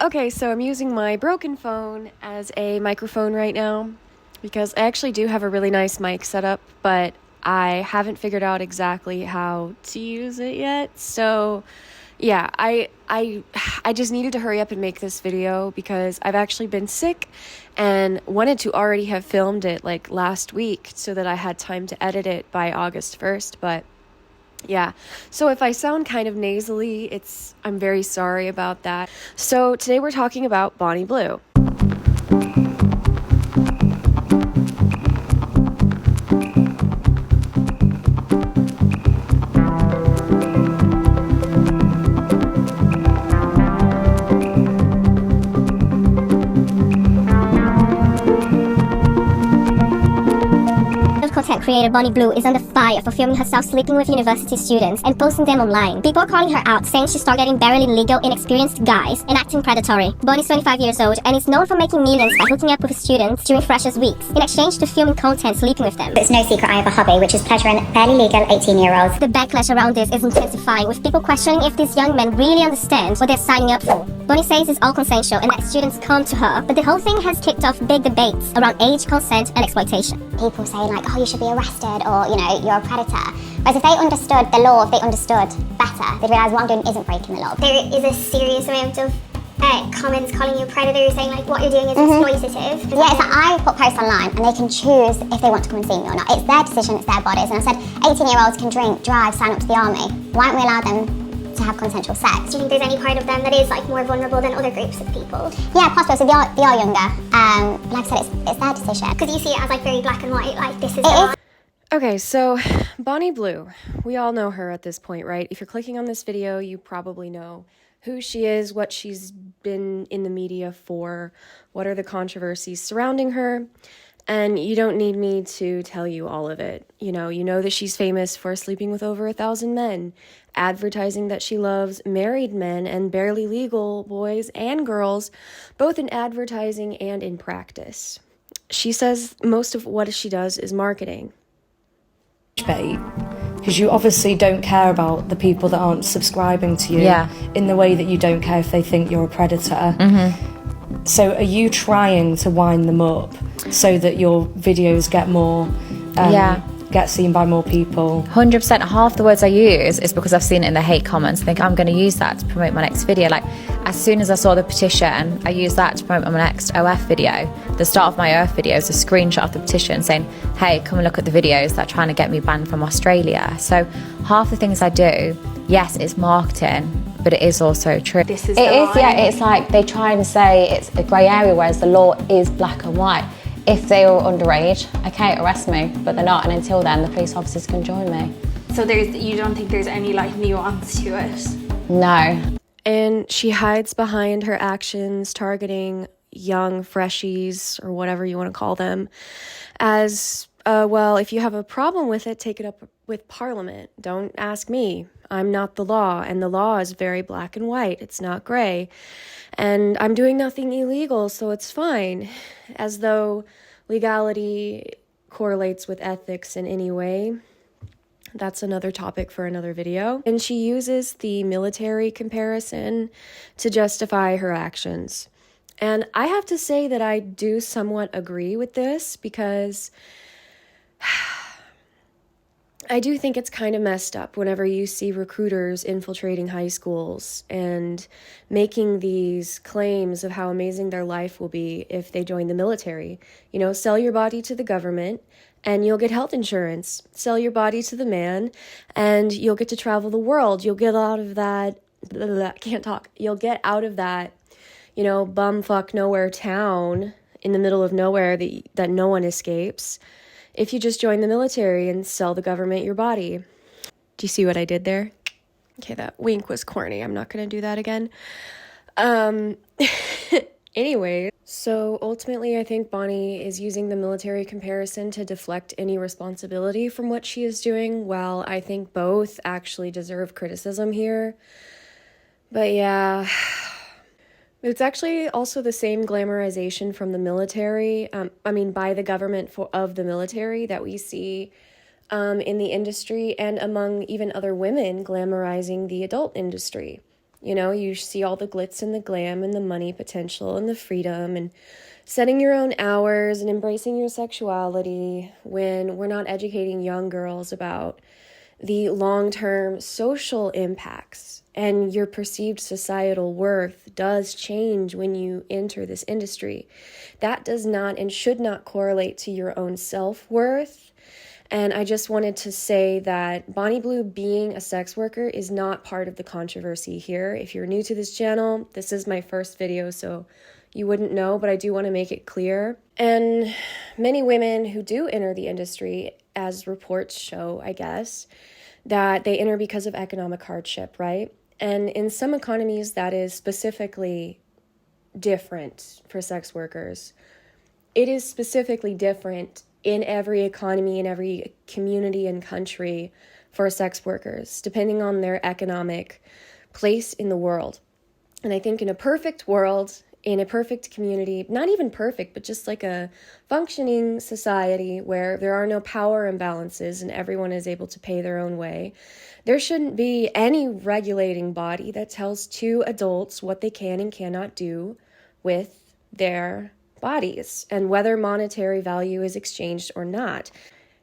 Okay, so I'm using my broken phone as a microphone right now because I actually do have a really nice mic set up, but I haven't figured out exactly how to use it yet. So, yeah, I just needed to hurry up and make this video because I've actually been sick and wanted to already have filmed it like last week so that I had time to edit it by August 1st, but yeah, so if I sound kind of nasally, I'm very sorry about that. So today we're talking about Bonnie Blue. Content creator Bonnie Blue is under fire for filming herself sleeping with university students and posting them online. People are calling her out, saying she started dating barely legal, inexperienced guys and acting predatory. Bonnie's 25 years old and is known for making millions by hooking up with students during freshers' weeks in exchange to filming content sleeping with them. It's no secret I have a hobby, which is pleasuring fairly legal 18-year-olds. The backlash around this is intensifying, with people questioning if these young men really understand what they're signing up for. Bonnie says it's all consensual and that students come to her, but the whole thing has kicked off big debates around age, consent and exploitation. People say like, oh, you should be arrested, or, you know, you're a predator. Whereas if they understood the law, if they understood better, they'd realise what I'm doing isn't breaking the law. There is a serious amount of comments calling you a predator, saying like what you're doing is exploitative. Yeah, it's like I put posts online and they can choose if they want to come and see me or not. It's their decision, it's their bodies. And I said 18-year-olds can drink, drive, sign up to the army. Why don't we allow them to have consensual sex? Do you think there's any part of them that is like more vulnerable than other groups of people? Yeah, possibly. So they are younger. Like I said, it's their decision. Because you see it as like very black and white, like this is wrong. Okay, so Bonnie Blue, we all know her at this point, right? If you're clicking on this video, you probably know who she is, what she's been in the media for, what are the controversies surrounding her, and you don't need me to tell you all of it. You know that she's famous for sleeping with over 1,000 men, advertising that she loves married men and barely legal boys and girls, both in advertising and in practice. She says most of what she does is marketing. Because you obviously don't care about the people that aren't subscribing to you in the way that you don't care if they think you're a predator. So are you trying to wind them up so that your videos get more get seen by more people? 100%. Half the words I use is because I've seen it in the hate comments. I think I'm going to use that to promote my next video. Like, as soon as I saw the petition, I used that to promote my next OF video. The start of my OF video is a screenshot of the petition saying, hey, come and look at the videos that are trying to get me banned from Australia. So half the things I do, yes, it's marketing, but it is also true. It is, it's like they try and say it's a grey area, whereas the law is black and white. If they are underage, okay, arrest me, but they're not, and until then, the police officers can join me. So you don't think there's any like nuance to it? No. And she hides behind her actions targeting young freshies, or whatever you want to call them, as, well, if you have a problem with it, take it up with Parliament. Don't ask me. I'm not the law, and the law is very black and white. It's not gray. And I'm doing nothing illegal, so it's fine. As though legality correlates with ethics in any way. That's another topic for another video. And she uses the military comparison to justify her actions. And I have to say that I do somewhat agree with this because I do think it's kind of messed up whenever you see recruiters infiltrating high schools and making these claims of how amazing their life will be if they join the military. You know, sell your body to the government and you'll get health insurance. Sell your body to the man and you'll get to travel the world. You'll get out of that, You'll get out of that, bumfuck nowhere town in the middle of nowhere that no one escapes if you just join the military and sell the government your body. Do you see what I did there? Okay, that wink was corny. I'm not going to do that again. Anyway, so ultimately I think Bonnie is using the military comparison to deflect any responsibility from what she is doing. Well, I think both actually deserve criticism here. But yeah, it's actually also the same glamorization from the military, by the government of the military that we see in the industry and among even other women glamorizing the adult industry. You know, you see all the glitz and the glam and the money potential and the freedom and setting your own hours and embracing your sexuality, when we're not educating young girls about the long-term social impacts. And your perceived societal worth does change when you enter this industry. That does not and should not correlate to your own self-worth. And I just wanted to say that Bonnie Blue being a sex worker is not part of the controversy here. If you're new to this channel, this is my first video, so you wouldn't know, but I do want to make it clear. And many women who do enter the industry, as reports show, I guess, that they enter because of economic hardship, right? And in some economies, that is specifically different for sex workers. It is specifically different in every economy, in every community and country for sex workers, depending on their economic place in the world. And I think in a perfect world, in a perfect community, not even perfect, but just like a functioning society where there are no power imbalances and everyone is able to pay their own way, there shouldn't be any regulating body that tells two adults what they can and cannot do with their bodies and whether monetary value is exchanged or not.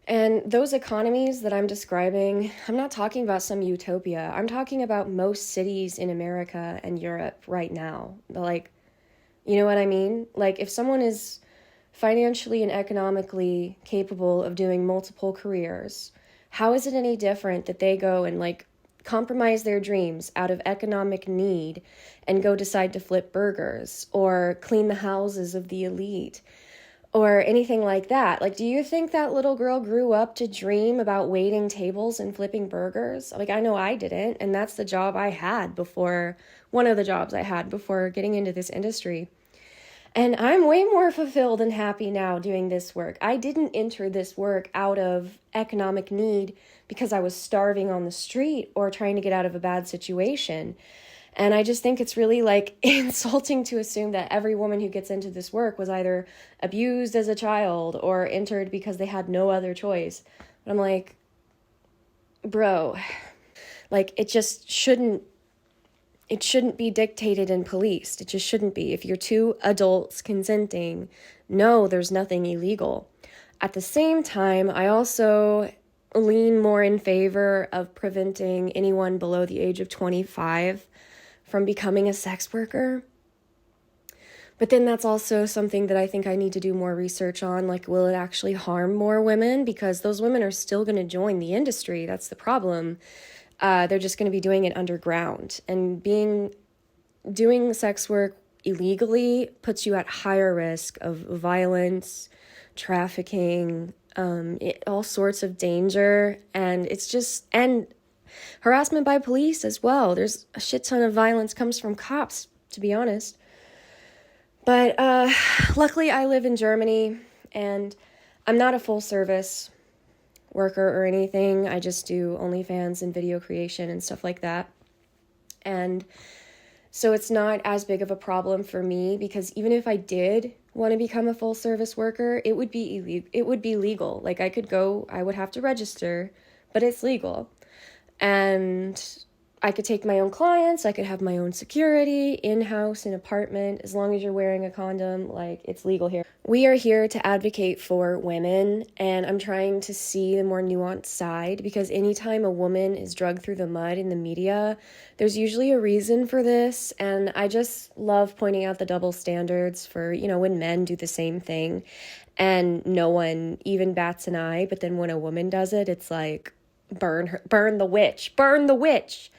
And those economies that I'm describing, I'm not talking about some utopia. I'm talking about most cities in America and Europe right now. Like, you know what I mean? Like, if someone is financially and economically capable of doing multiple careers, how is it any different that they go and, like, compromise their dreams out of economic need and go decide to flip burgers or clean the houses of the elite or anything like that? Like, do you think that little girl grew up to dream about waiting tables and flipping burgers? Like, I know I didn't, and that's the job I had before, one of the jobs I had before getting into this industry. And I'm way more fulfilled and happy now doing this work. I didn't enter this work out of economic need because I was starving on the street or trying to get out of a bad situation. And I just think it's really, like, insulting to assume that every woman who gets into this work was either abused as a child or entered because they had no other choice. But I'm like, bro, like, it shouldn't be dictated and policed. It just shouldn't be. If you're two adults consenting, no, there's nothing illegal. At the same time, I also lean more in favor of preventing anyone below the age of 25 from becoming a sex worker. But then that's also something that I think I need to do more research on. Like, will it actually harm more women? Because those women are still going to join the industry. That's the problem. They're just going to be doing it underground. And doing sex work illegally puts you at higher risk of violence, trafficking, all sorts of danger. And and harassment by police as well. There's a shit ton of violence comes from cops, to be honest. But luckily I live in Germany and I'm not a full service worker or anything. I just do OnlyFans and video creation and stuff like that. And so it's not as big of a problem for me, because even if I did want to become a full service worker, it would be legal. Like, I would have to register, but it's legal. And I could take my own clients, I could have my own security, in-house, an apartment, as long as you're wearing a condom, like, it's legal here. We are here to advocate for women, and I'm trying to see the more nuanced side, because anytime a woman is dragged through the mud in the media, there's usually a reason for this, and I just love pointing out the double standards for, when men do the same thing, and no one even bats an eye, but then when a woman does it, it's like, burn her, burn the witch, burn the witch.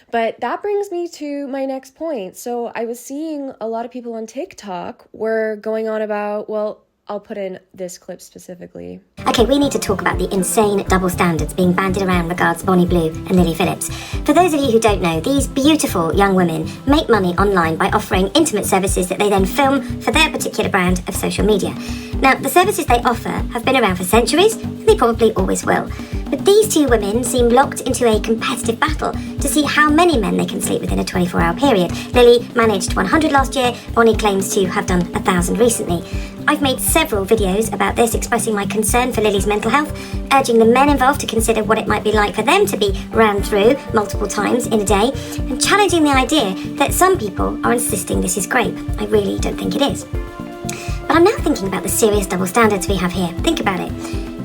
But that brings me to my next point. So I was seeing a lot of people on TikTok were going on about, well, I'll put in this clip specifically. Okay, we need to talk about the insane double standards being bandied around regards Bonnie Blue and Lily Phillips. For those of you who don't know, these beautiful young women make money online by offering intimate services that they then film for their particular brand of social media. Now, the services they offer have been around for centuries, and they probably always will. But these two women seem locked into a competitive battle to see how many men they can sleep within a 24-hour period. Lily managed 100 last year, Bonnie claims to have done 1,000 recently. I've made several videos about this, expressing my concern for Lily's mental health, urging the men involved to consider what it might be like for them to be ran through multiple times in a day, and challenging the idea that some people are insisting this is grape. I really don't think it is. But I'm now thinking about the serious double standards we have here. Think about it.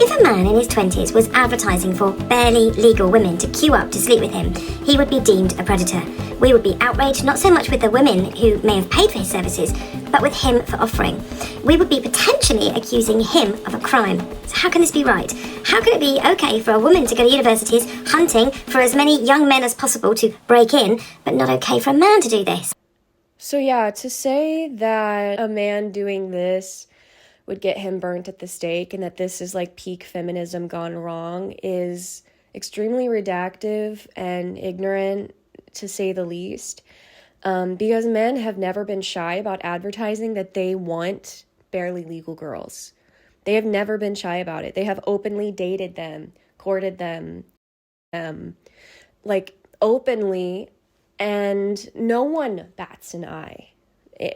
If a man in his 20s was advertising for barely legal women to queue up to sleep with him, he would be deemed a predator. We would be outraged not so much with the women who may have paid for his services, but with him for offering. We would be potentially accusing him of a crime. So how can this be right? How can it be okay for a woman to go to universities hunting for as many young men as possible to break in, but not okay for a man to do this? So yeah, to say that a man doing this would get him burnt at the stake and that this is like peak feminism gone wrong is extremely reductive and ignorant, to say the least, because men have never been shy about advertising that they want barely legal girls. They have never been shy about it. They have openly dated them, courted them, like openly, and no one bats an eye.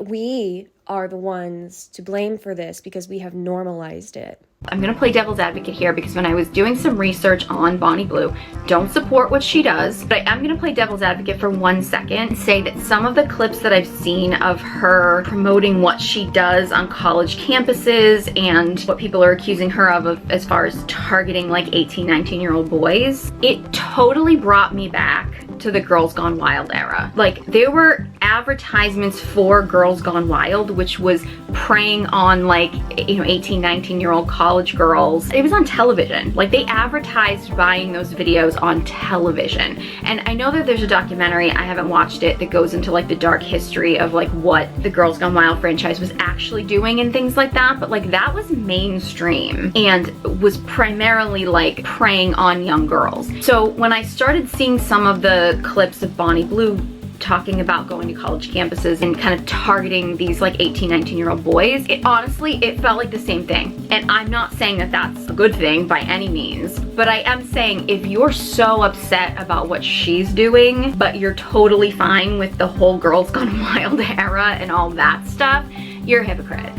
We are the ones to blame for this because we have normalized it. I'm going to play devil's advocate here because when I was doing some research on Bonnie Blue, don't support what she does, but I am going to play devil's advocate for 1 second and say that some of the clips that I've seen of her promoting what she does on college campuses and what people are accusing her of as far as targeting like 18, 19-year-old boys, it totally brought me back to the Girls Gone Wild era. Like, there were advertisements for Girls Gone Wild, which was preying on like, 18, 19-year-old college girls. It was on television. Like, they advertised buying those videos on television. And I know that there's a documentary, I haven't watched it, that goes into like the dark history of like what the Girls Gone Wild franchise was actually doing and things like that. But like, that was mainstream and was primarily like preying on young girls. So when I started seeing some of the clips of Bonnie Blue talking about going to college campuses and kind of targeting these like 18, 19-year-old boys, it felt like the same thing. And I'm not saying that that's a good thing by any means, but I am saying if you're so upset about what she's doing, but you're totally fine with the whole Girls Gone Wild era and all that stuff, you're a hypocrite.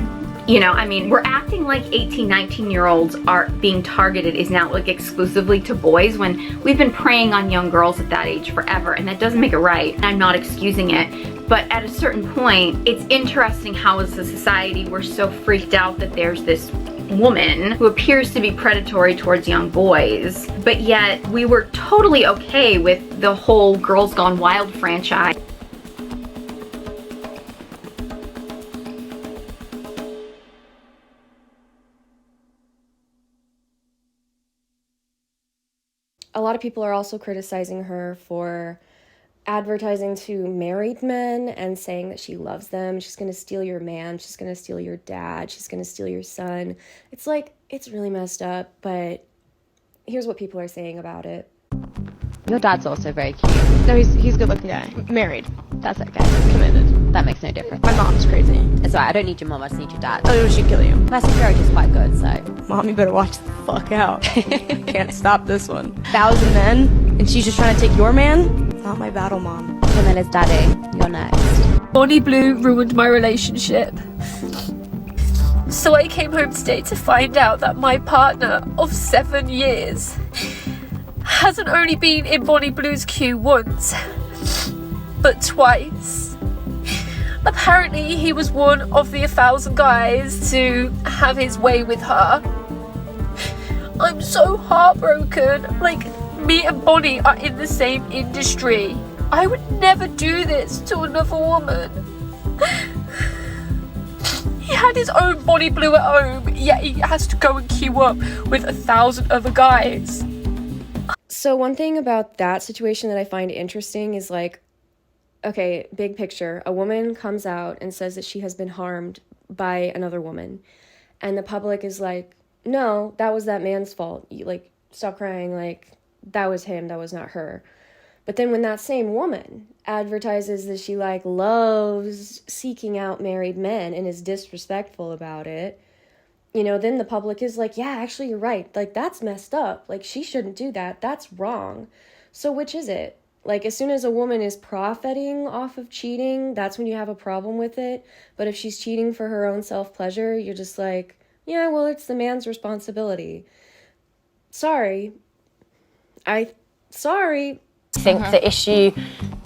I mean, we're acting like 18, 19-year-olds are being targeted is now like exclusively to boys when we've been preying on young girls at that age forever, and that doesn't make it right. I'm not excusing it, but at a certain point, it's interesting how as a society we're so freaked out that there's this woman who appears to be predatory towards young boys, but yet we were totally okay with the whole Girls Gone Wild franchise. A lot of people are also criticizing her for advertising to married men and saying that she loves them. She's going to steal your man. She's going to steal your dad. She's going to steal your son. It's like, it's really messed up, but here's what people are saying about it. Your dad's also very cute. No, he's a good looking guy. Married. That's okay. Committed. That makes no difference. My mom's crazy. It's alright, I don't need your mom, I just need your dad. Oh, she'd kill you. My security is quite good, so. Mom, you better watch the fuck out. Can't stop this one. 1,000 men, and she's just trying to take your man? Not my battle, Mom. And then it's Daddy. You're next. Bonnie Blue ruined my relationship. So I came home today to find out that my partner of 7 years hasn't only been in Bonnie Blue's queue once, but twice. Apparently he was one of the 1,000 guys to have his way with her. I'm so heartbroken. Like, me and Bonnie are in the same industry. I would never do this to another woman. He had his own Bonnie Blue at home, yet he has to go and queue up with 1,000 other guys. So one thing about that situation that I find interesting is like, okay, big picture, a woman comes out and says that she has been harmed by another woman, and the public is like, no, that was that man's fault. You, like, stop crying, like, that was him, that was not her. But then when that same woman advertises that she, like, loves seeking out married men and is disrespectful about it, then the public is like, yeah, actually, you're right. Like, that's messed up. Like, she shouldn't do that. That's wrong. So which is it? Like, as soon as a woman is profiting off of cheating, that's when you have a problem with it. But if she's cheating for her own self-pleasure, you're just like, yeah, well, it's the man's responsibility. Sorry. I think the issue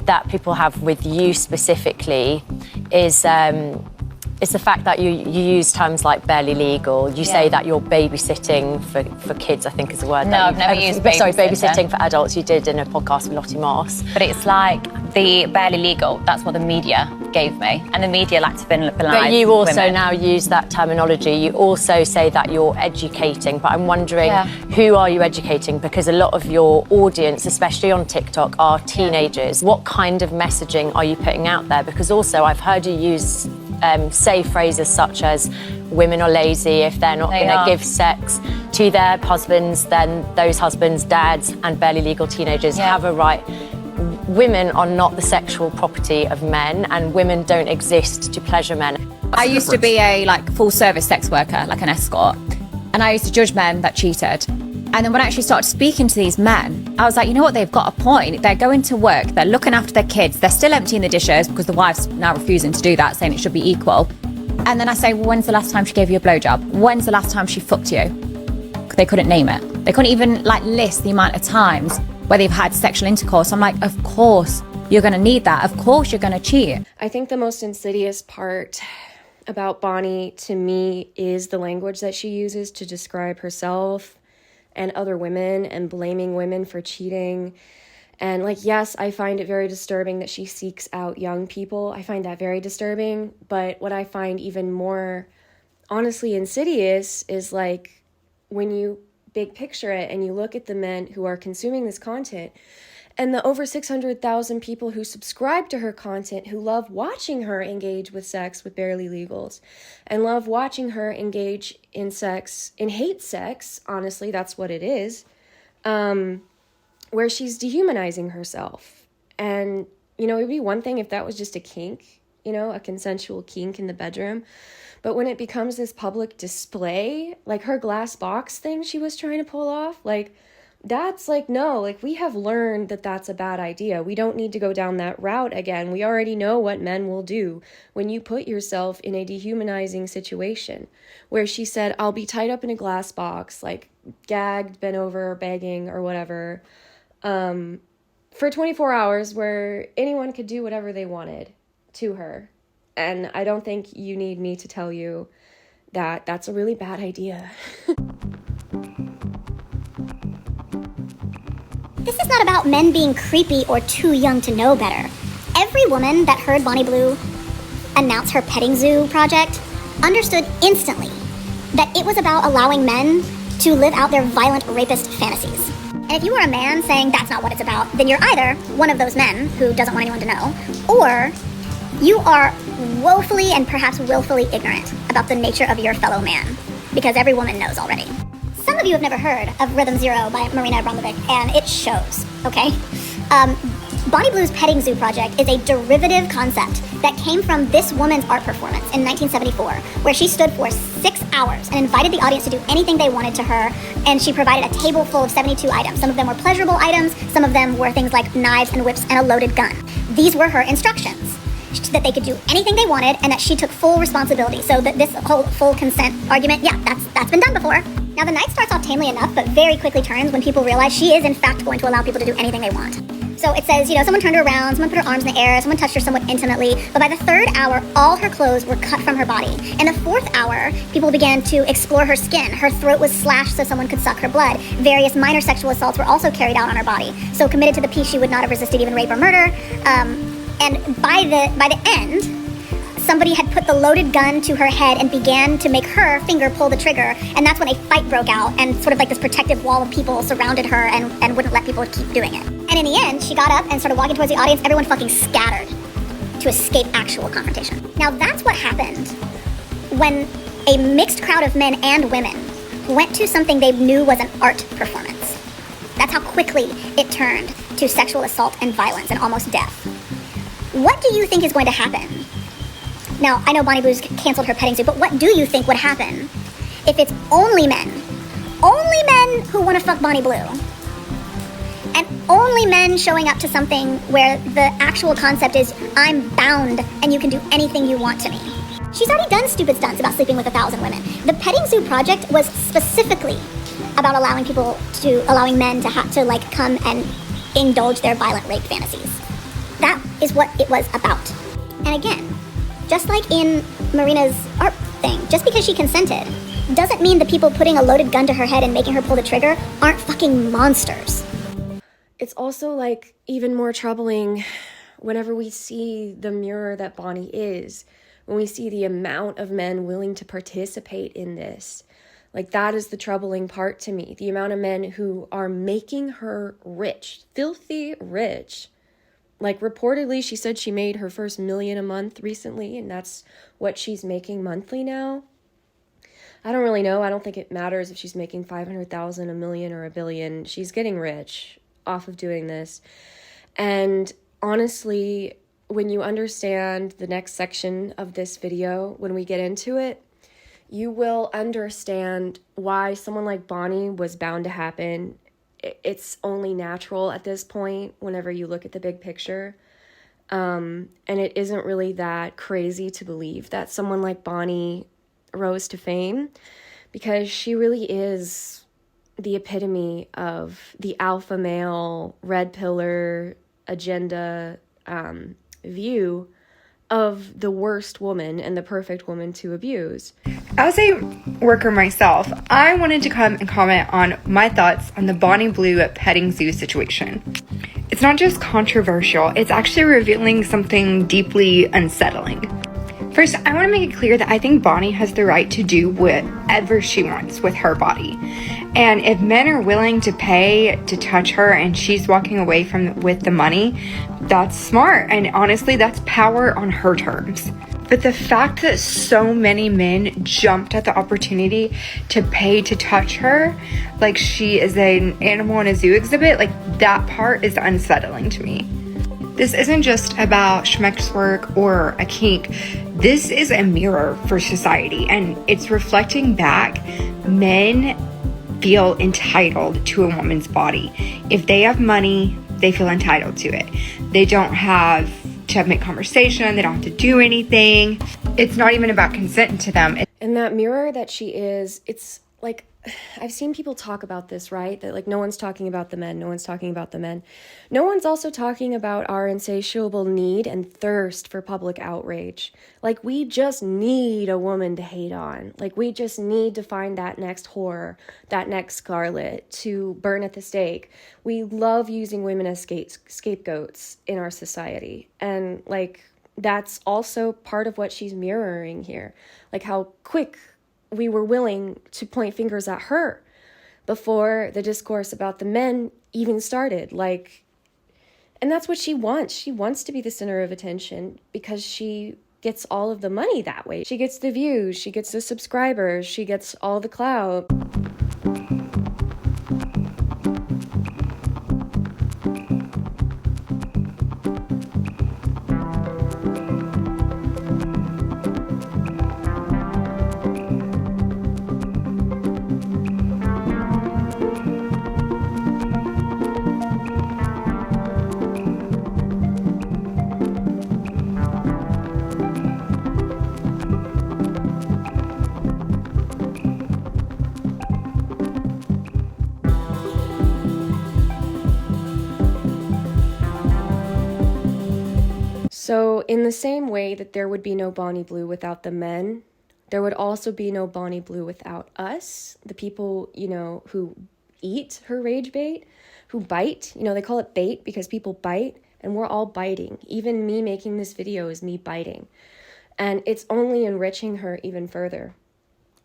that people have with you specifically is the fact that you use terms like barely legal. You say that you're babysitting for kids, I think is the word. No, I've never used babysitting. Sorry, babysitting for adults. You did in a podcast with Lottie Moss. But it's like the barely legal, that's what the media gave me. And the media like to penalise But you also women. now use that terminology. You also say that you're educating, but I'm wondering who are you educating? Because a lot of your audience, especially on TikTok, are teenagers. What kind of messaging are you putting out there? Because also I've heard you use say phrases such as women are lazy. If they're not going to give sex to their husbands, then those husbands, dads and barely legal teenagers have a right. Women are not the sexual property of men, and women don't exist to pleasure men. I used to be a full service sex worker, like an escort, and I used to judge men that cheated. And then when I actually started speaking to these men, I was like, you know what, they've got a point. They're going to work, they're looking after their kids, they're still emptying the dishes because the wife's now refusing to do that, saying it should be equal. And then I say, well, when's the last time she gave you a blowjob? When's the last time she fucked you? They couldn't name it. They couldn't even list the amount of times where they've had sexual intercourse. I'm like, of course you're going to need that. Of course you're going to cheat. I think the most insidious part about Bonnie to me is the language that she uses to describe herself and other women and blaming women for cheating. And yes, I find it very disturbing that she seeks out young people. I find that very disturbing. But what I find even more honestly insidious is when you big picture it and you look at the men who are consuming this content and the over 600,000 people who subscribe to her content, who love watching her engage with sex with barely legals and love watching her engage in sex, in hate sex, honestly, that's what it is, where she's dehumanizing herself. And, it would be one thing if that was just a kink, a consensual kink in the bedroom. But when it becomes this public display, like her glass box thing she was trying to pull off, that's no, we have learned that that's a bad idea. We don't need to go down that route again. We already know what men will do when you put yourself in a dehumanizing situation, where she said, I'll be tied up in a glass box, gagged, bent over, begging or whatever, for 24 hours where anyone could do whatever they wanted to her. And I don't think you need me to tell you that that's a really bad idea. This is not about men being creepy or too young to know better. Every woman that heard Bonnie Blue announce her petting zoo project understood instantly that it was about allowing men to live out their violent rapist fantasies. And if you are a man saying that's not what it's about, then you're either one of those men who doesn't want anyone to know, or you are woefully and perhaps willfully ignorant about the nature of your fellow man, because every woman knows already. Some of you have never heard of Rhythm Zero by Marina Abramovic, and it shows, okay? Bonnie Blue's Petting Zoo project is a derivative concept that came from this woman's art performance in 1974, where she stood for 6 hours and invited the audience to do anything they wanted to her, and she provided a table full of 72 items. Some of them were pleasurable items, some of them were things like knives and whips and a loaded gun. These were her instructions, that they could do anything they wanted and that she took full responsibility. So that this whole full consent argument, that's been done before. Now the night starts off tamely enough, but very quickly turns when people realize she is in fact going to allow people to do anything they want. So it says, someone turned her around, someone put her arms in the air, someone touched her somewhat intimately, but by the third hour, all her clothes were cut from her body. In the fourth hour, people began to explore her skin. Her throat was slashed so someone could suck her blood. Various minor sexual assaults were also carried out on her body. So committed to the piece, she would not have resisted even rape or murder. And by the end, somebody had put the loaded gun to her head and began to make her finger pull the trigger. And that's when a fight broke out, and sort of this protective wall of people surrounded her and wouldn't let people keep doing it. And in the end, she got up and started walking towards the audience. Everyone fucking scattered to escape actual confrontation. Now that's what happened when a mixed crowd of men and women went to something they knew was an art performance. That's how quickly it turned to sexual assault and violence and almost death. What do you think is going to happen? Now, I know Bonnie Blue's canceled her petting zoo, but what do you think would happen if it's only men who want to fuck Bonnie Blue, and only men showing up to something where the actual concept is I'm bound and you can do anything you want to me. She's already done stupid stunts about sleeping with 1,000 women. The petting zoo project was specifically about allowing men to like come and indulge their violent rape fantasies. That is what it was about. And again, just like in Marina's art thing, just because she consented doesn't mean the people putting a loaded gun to her head and making her pull the trigger aren't fucking monsters. It's also like even more troubling whenever we see the mirror that Bonnie is, when we see the amount of men willing to participate in this. Like, that is the troubling part to me. The amount of men who are making her rich, filthy rich. Like, reportedly, she said she made her first $1 million a month recently, and that's what she's making monthly now. I don't really know. I don't think it matters if she's making 500,000, $1 million, or $1 billion. She's getting rich off of doing this. And honestly, when you understand the next section of this video, when we get into it, you will understand why someone like Bonnie was bound to happen. It's only natural at this point whenever you look at the big picture. And it isn't really that crazy to believe that someone like Bonnie rose to fame, because she really is the epitome of the alpha male, red pillar agenda view of the worst woman and the perfect woman to abuse. As a worker myself, I wanted to come and comment on my thoughts on the Bonnie Blue petting zoo situation. It's not just controversial, it's actually revealing something deeply unsettling. First, I want to make it clear that I think Bonnie has the right to do whatever she wants with her body. And if men are willing to pay to touch her and she's walking away with the money, that's smart. And honestly, that's power on her terms. But the fact that so many men jumped at the opportunity to pay to touch her, like she is an animal in a zoo exhibit, like that part is unsettling to me. This isn't just about schmeck's work or a kink. This is a mirror for society, and it's reflecting back. Men feel entitled to a woman's body. If they have money, they feel entitled to it. They don't have to make conversation. They don't have to do anything. It's not even about consent to them. And that mirror that she is, it's like, I've seen people talk about this, right? That like no one's talking about the men, no one's talking about the men. No one's also talking about our insatiable need and thirst for public outrage. Like, we just need a woman to hate on. Like, we just need to find that next whore, that next Scarlet to burn at the stake. We love using women as scapegoats in our society. And like, that's also part of what she's mirroring here. Like how quick we were willing to point fingers at her before the discourse about the men even started. Like, and that's what she wants. She wants to be the center of attention because she gets all of the money that way. She gets the views, she gets the subscribers, she gets all the clout. So in the same way that there would be no Bonnie Blue without the men, there would also be no Bonnie Blue without us, the people, you know, who eat her rage bait, who bite. You know, they call it bait because people bite, and we're all biting. Even me making this video is me biting. And it's only enriching her even further.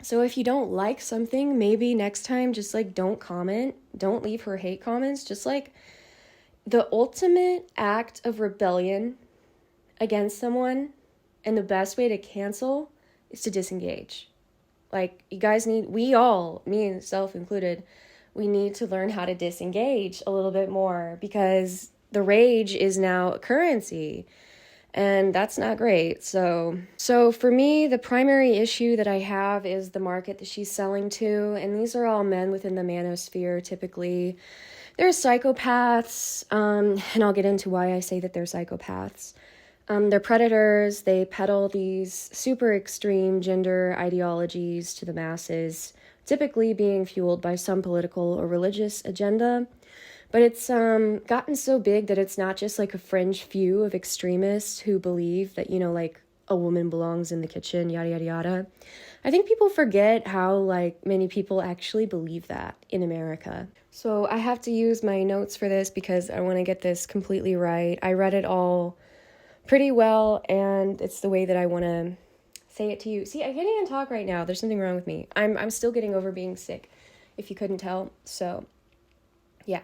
So if you don't like something, maybe next time just like don't comment, don't leave her hate comments. Just like the ultimate act of rebellion against someone, and the best way to cancel is to disengage. Like, you guys need, we all, me and self included, we need to learn how to disengage a little bit more, because the rage is now a currency, and that's not great. So for me, the primary issue that I have is the market that she's selling to, and these are all men within the manosphere typically. They're psychopaths, and I'll get into why I say that they're psychopaths. They're predators. They peddle these super extreme gender ideologies to the masses, typically being fueled by some political or religious agenda. But it's gotten so big that it's not just like a fringe few of extremists who believe that, you know, like a woman belongs in the kitchen, yada, yada, yada. I think people forget how, like, many people actually believe that in America. So I have to use my notes for this because I want to get this completely right. I read it all pretty well, and it's the way that I want to say it to you. See, I can't even talk right now. There's something wrong with me. I'm still getting over being sick, if you couldn't tell. So, yeah.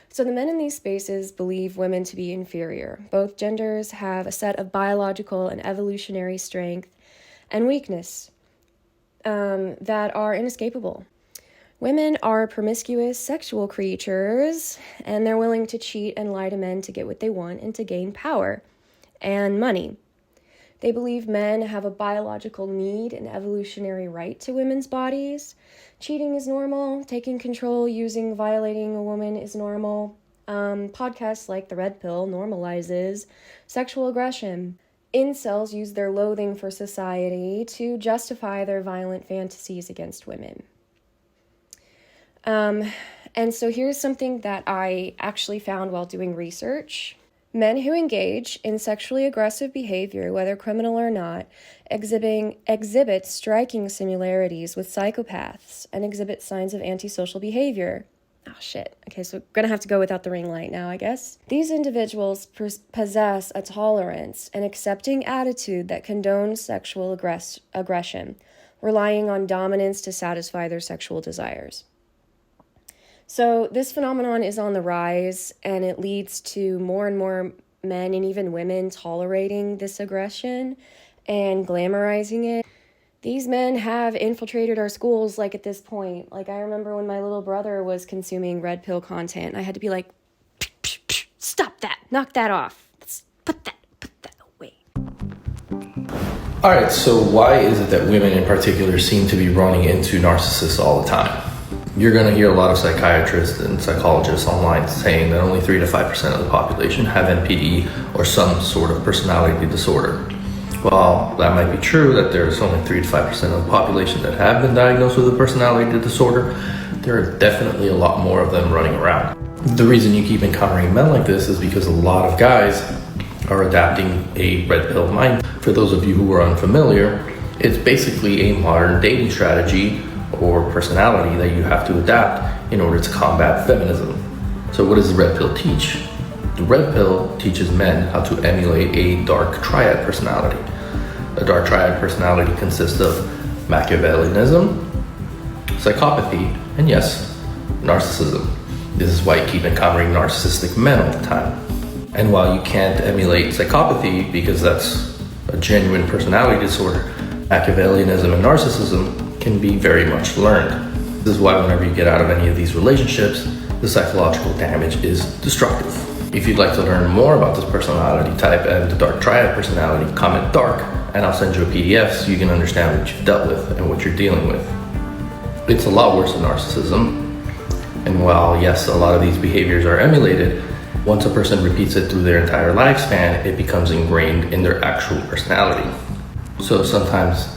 So the men in these spaces believe women to be inferior. Both genders have a set of biological and evolutionary strength and weakness that are inescapable. Women are promiscuous sexual creatures, and they're willing to cheat and lie to men to get what they want and to gain power and money. They believe men have a biological need and evolutionary right to women's bodies. Cheating is normal. Taking control, violating a woman is normal. Podcasts like The Red Pill normalizes sexual aggression. Incels use their loathing for society to justify their violent fantasies against women. And so here's something that I actually found while doing research. Men who engage in sexually aggressive behavior, whether criminal or not, exhibit striking similarities with psychopaths and exhibit signs of antisocial behavior. Oh, shit. Okay, so we're going to have to go without the ring light now, I guess. These individuals possess a tolerance and accepting attitude that condones sexual aggression, relying on dominance to satisfy their sexual desires. So this phenomenon is on the rise, and it leads to more and more men and even women tolerating this aggression and glamorizing it. These men have infiltrated our schools, like, at this point. Like, I remember when my little brother was consuming red pill content, I had to be like, stop that, knock that off, put that away. All right, so why is it that women in particular seem to be running into narcissists all the time? You're going to hear a lot of psychiatrists and psychologists online saying that only 3 to 5% of the population have NPD or some sort of personality disorder. While that might be true, that there's only 3 to 5% of the population that have been diagnosed with a personality disorder, there are definitely a lot more of them running around. The reason you keep encountering men like this is because a lot of guys are adapting a red pill mind. For those of you who are unfamiliar, it's basically a modern dating strategy or personality that you have to adapt in order to combat feminism. So what does the red pill teach? The red pill teaches men how to emulate a dark triad personality. A dark triad personality consists of Machiavellianism, psychopathy, and yes, narcissism. This is why you keep encountering narcissistic men all the time. And while you can't emulate psychopathy because that's a genuine personality disorder, Machiavellianism and narcissism can be very much learned. This is why whenever you get out of any of these relationships, the psychological damage is destructive. If you'd like to learn more about this personality type and the dark triad personality, comment dark, and I'll send you a PDF so you can understand what you've dealt with and what you're dealing with. It's a lot worse than narcissism. And while, yes, a lot of these behaviors are emulated, once a person repeats it through their entire lifespan, it becomes ingrained in their actual personality. So sometimes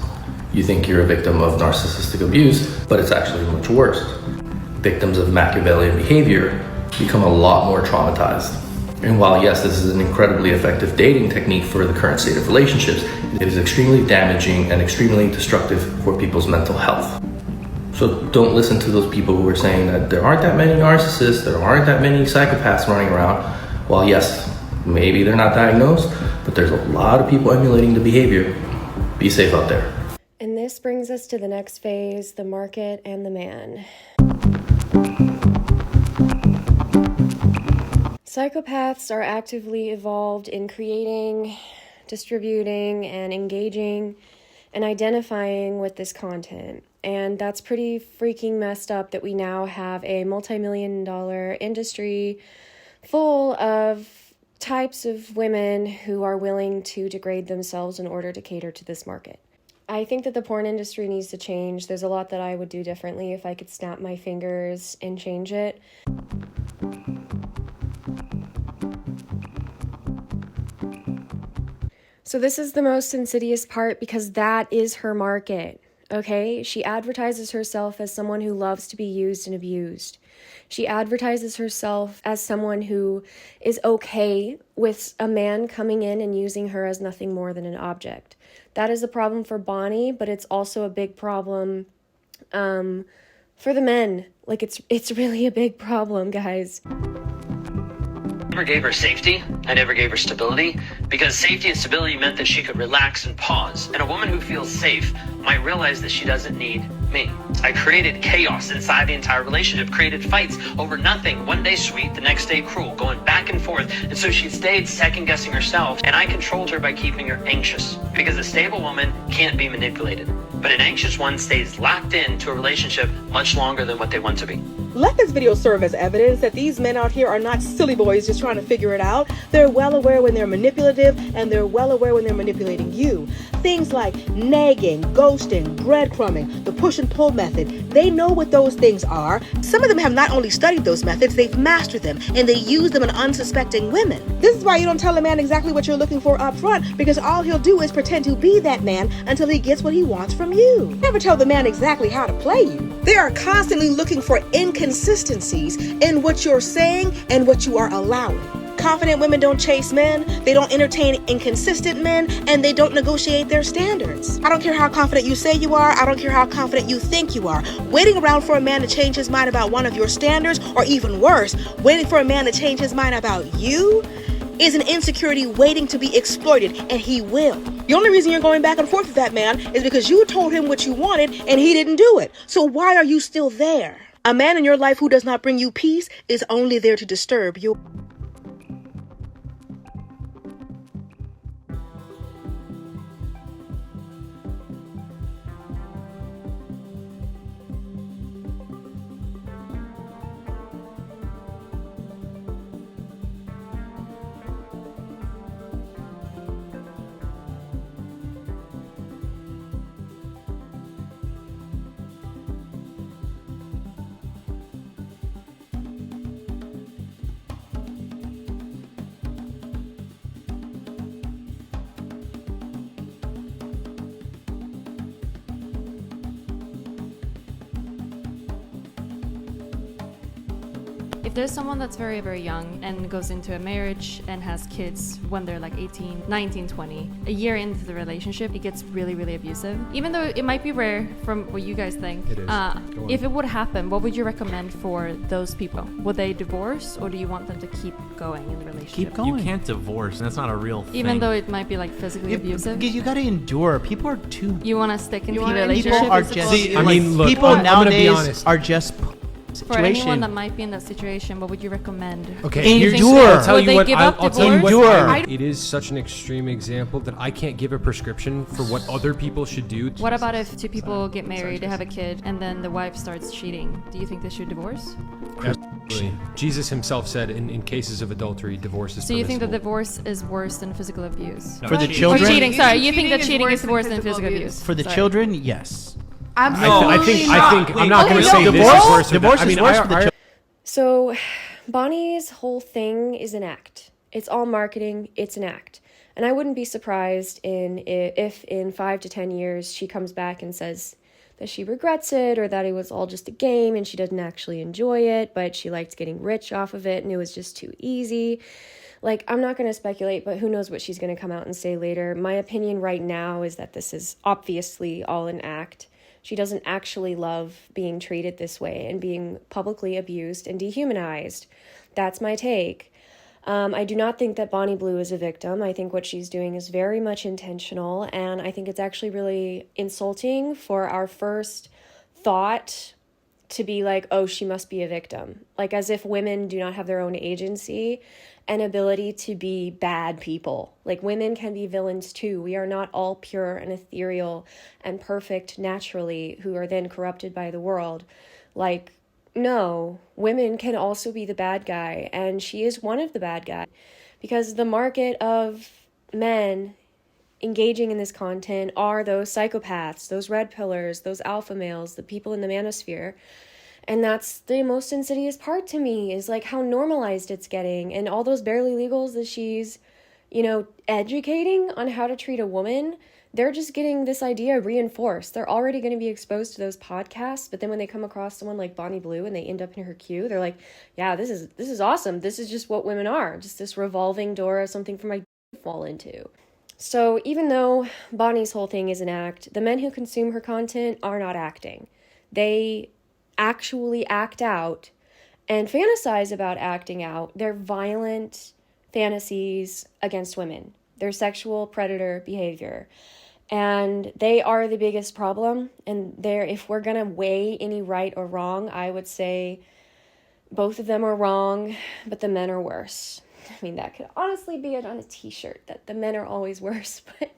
you think you're a victim of narcissistic abuse, but it's actually much worse. Victims of Machiavellian behavior become a lot more traumatized. And while, yes, this is an incredibly effective dating technique for the current state of relationships, it is extremely damaging and extremely destructive for people's mental health. So don't listen to those people who are saying that there aren't that many narcissists, there aren't that many psychopaths running around. While, yes, maybe they're not diagnosed, but there's a lot of people emulating the behavior. Be safe out there. And this brings us to the next phase, the market and the man. Psychopaths are actively involved in creating, distributing, and engaging and identifying with this content. And that's pretty freaking messed up that we now have a multi-million-dollar industry full of types of women who are willing to degrade themselves in order to cater to this market. I think that the porn industry needs to change. There's a lot that I would do differently if I could snap my fingers and change it. So this is the most insidious part because that is her market, okay? She advertises herself as someone who loves to be used and abused. She advertises herself as someone who is okay with a man coming in and using her as nothing more than an object. That is a problem for Bonnie, but it's also a big problem for the men. Like, it's really a big problem, guys. I never gave her safety, I never gave her stability, because safety and stability meant that she could relax and pause. And a woman who feels safe might realize that she doesn't need me. I created chaos inside the entire relationship, created fights over nothing, one day sweet, the next day cruel, going back and forth. And so she stayed second guessing herself, and I controlled her by keeping her anxious, because a stable woman can't be manipulated. But an anxious one stays locked into a relationship much longer than what they want to be. Let this video serve as evidence that these men out here are not silly boys just trying to figure it out. They're well aware when they're manipulative, and they're well aware when they're manipulating you. Things like nagging, ghosting, breadcrumbing, the push and pull method. They know what those things are. Some of them have not only studied those methods, they've mastered them, and they use them on unsuspecting women. This is why you don't tell a man exactly what you're looking for up front, because all he'll do is pretend to be that man until he gets what he wants from you. Never tell the man exactly how to play you. They are constantly looking for inconsistencies in what you're saying and what you are allowing. Confident women don't chase men, they don't entertain inconsistent men, and they don't negotiate their standards. I don't care how confident you say you are, I don't care how confident you think you are. Waiting around for a man to change his mind about one of your standards, or even worse, waiting for a man to change his mind about you, is an insecurity waiting to be exploited, and he will. The only reason you're going back and forth with that man is because you told him what you wanted and he didn't do it. So why are you still there? A man in your life who does not bring you peace is only there to disturb you. If there's someone that's very, very young and goes into a marriage and has kids when they're like 18, 19, 20, a year into the relationship, it gets really, really abusive. Even though it might be rare from what you guys think, it is. If it would happen, what would you recommend for those people? Would they divorce, or do you want them to keep going in the relationship? Keep going. You can't divorce, and that's not a real thing. Even though it might be like physically abusive? You gotta endure. People are too... You want to stick in the People relationship? are just... See, I mean, look, people I'm gonna be nowadays honest. Are just... For anyone that might be in that situation, what would you recommend? Okay, endure. I'll tell you Would what. they give up I'll tell you divorce? what. It is such an extreme example that I can't give a prescription for what other people should do. What about if two people get married, they have a kid, and then the wife starts cheating? Do you think they should divorce? Absolutely. Jesus himself said in cases of adultery, divorce is So you think that permissible. divorce is worse than physical abuse? No, for the children? Or cheating, sorry. You think that cheating is worse than physical abuse? For the Sorry. children, yes. I think I'm not going to say this is worse. Divorce I mean, is worse for the children. So, Bonnie's whole thing is an act. It's all marketing, it's an act. And I wouldn't be surprised if in 5 to 10 years she comes back and says that she regrets it, or that it was all just a game and she doesn't actually enjoy it, but she liked getting rich off of it and it was just too easy. Like, I'm not going to speculate, but who knows what she's going to come out and say later. My opinion right now is that this is obviously all an act. She doesn't actually love being treated this way and being publicly abused and dehumanized. That's my take. I do not think that Bonnie Blue is a victim. I think what she's doing is very much intentional, and I think it's actually really insulting for our first thought to be like, oh, she must be a victim. Like, as if women do not have their own agency and ability to be bad people. Like, women can be villains too. We are not all pure and ethereal and perfect naturally, who are then corrupted by the world. Like, no, women can also be the bad guy, and she is one of the bad guys, because the market of men engaging in this content are those psychopaths, those red pillars, those alpha males, the people in the manosphere. And that's the most insidious part to me, is like how normalized it's getting, and all those barely legals that she's educating on how to treat a woman, they're just getting this idea reinforced. They're already going to be exposed to those podcasts, but then when they come across someone like Bonnie Blue and they end up in her queue, they're like, yeah, this is awesome. This is just what women are, just this revolving door of something for my to fall into. So even though Bonnie's whole thing is an act, the men who consume her content are not acting. They actually act out and fantasize about acting out their violent fantasies against women, their sexual predator behavior. And they are the biggest problem. And if we're going to weigh any right or wrong, I would say both of them are wrong, but the men are worse. I mean, that could honestly be on a t-shirt, that the men are always worse. But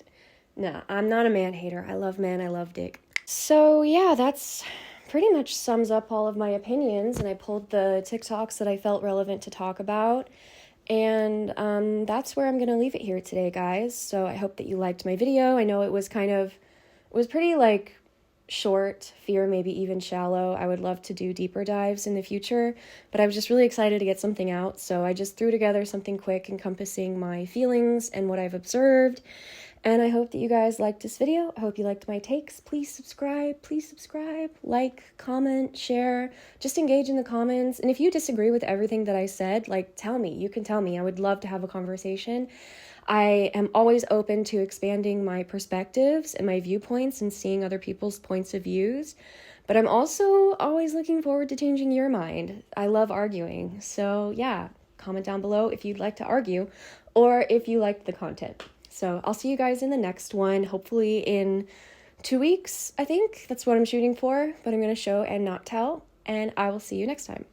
no, I'm not a man hater. I love men. I love dick. So yeah, that's pretty much sums up all of my opinions. And I pulled the TikToks that I felt relevant to talk about. And that's where I'm going to leave it here today, guys. So I hope that you liked my video. I know it was pretty like short, fear, maybe even shallow. I would love to do deeper dives in the future, but I was just really excited to get something out. So I just threw together something quick encompassing my feelings and what I've observed. And I hope that you guys liked this video. I hope you liked my takes. Please subscribe, like, comment, share, just engage in the comments. And if you disagree with everything that I said, like, tell me. You can tell me. I would love to have a conversation. I am always open to expanding my perspectives and my viewpoints and seeing other people's points of views. But I'm also always looking forward to changing your mind. I love arguing. So yeah, comment down below if you'd like to argue or if you liked the content. So I'll see you guys in the next one, hopefully in 2 weeks, I think. That's what I'm shooting for, but I'm going to show and not tell, and I will see you next time.